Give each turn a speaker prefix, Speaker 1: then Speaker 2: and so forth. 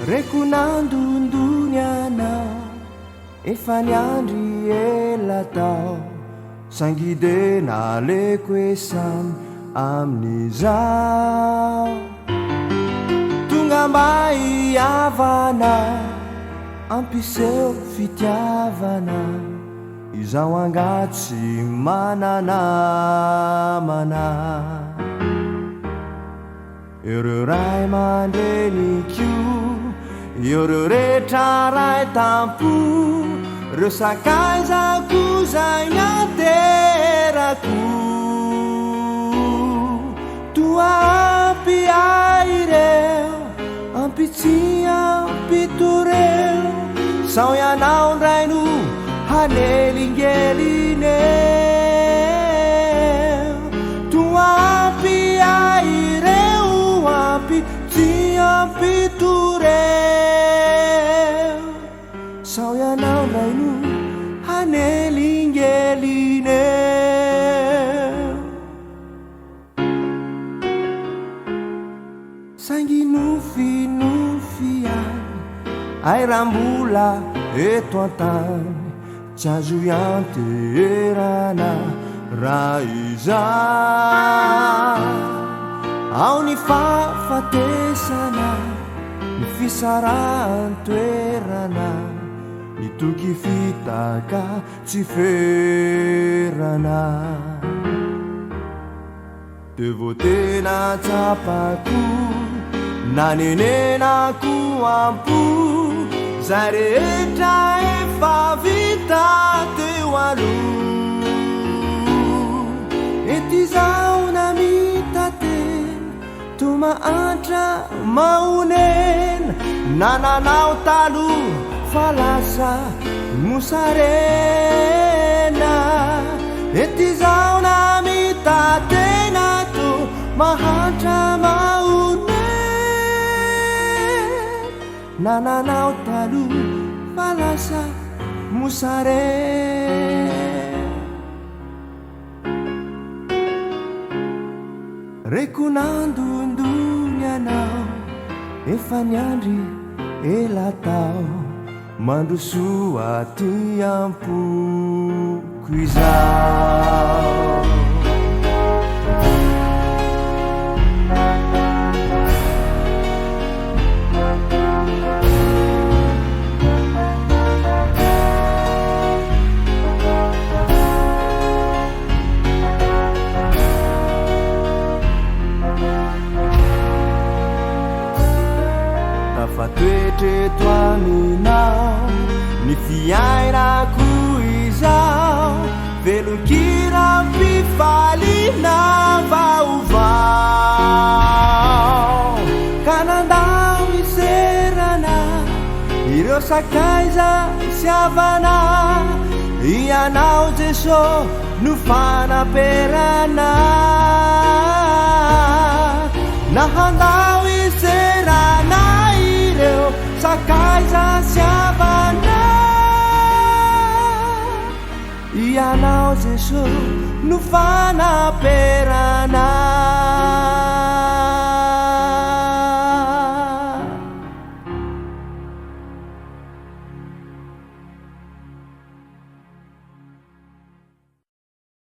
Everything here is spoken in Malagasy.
Speaker 1: rekonandondonianao efa niandry ela tao sangidy naleko esamy amin'izao tonga mba hiavana ampiseo fitiavana izao angatsy mananamana ireo ray mandreniko ireo rehetra ray tampo reo sakaizako zay naterako toa ampy aireo ampitsy ampitoreo sao ianao ndraino hanelingelineo toa ampy aireo ampitsy ampitoreo sao ianao ndraino hanelingelineo saingy nofinofiany airambola eto antany tsy azo ianterana raha izany ao ny fahafatesana ny fisarahan-toerana ny toky fitaka tsy ferana de vo tena tsapako nanenenako ampo zay rehetra efa vita teo aloha ety zao namitatena to mahantra maonena nananao taloha fa lasa mosarena ety zao namitatena to mahantra maonena nananao taloha fa lasa mosarena rekonandondonianao efa niandry ela tao mandrosoa ty ampoko izao fatoetreto aminao ny fiainako izao velokira mpifalina vaovao ka nandao iserana ireo sakaiza siavana ianao jeso no fanaperana nahandao iserana sakaiza siavana ianao jeso no fanaperana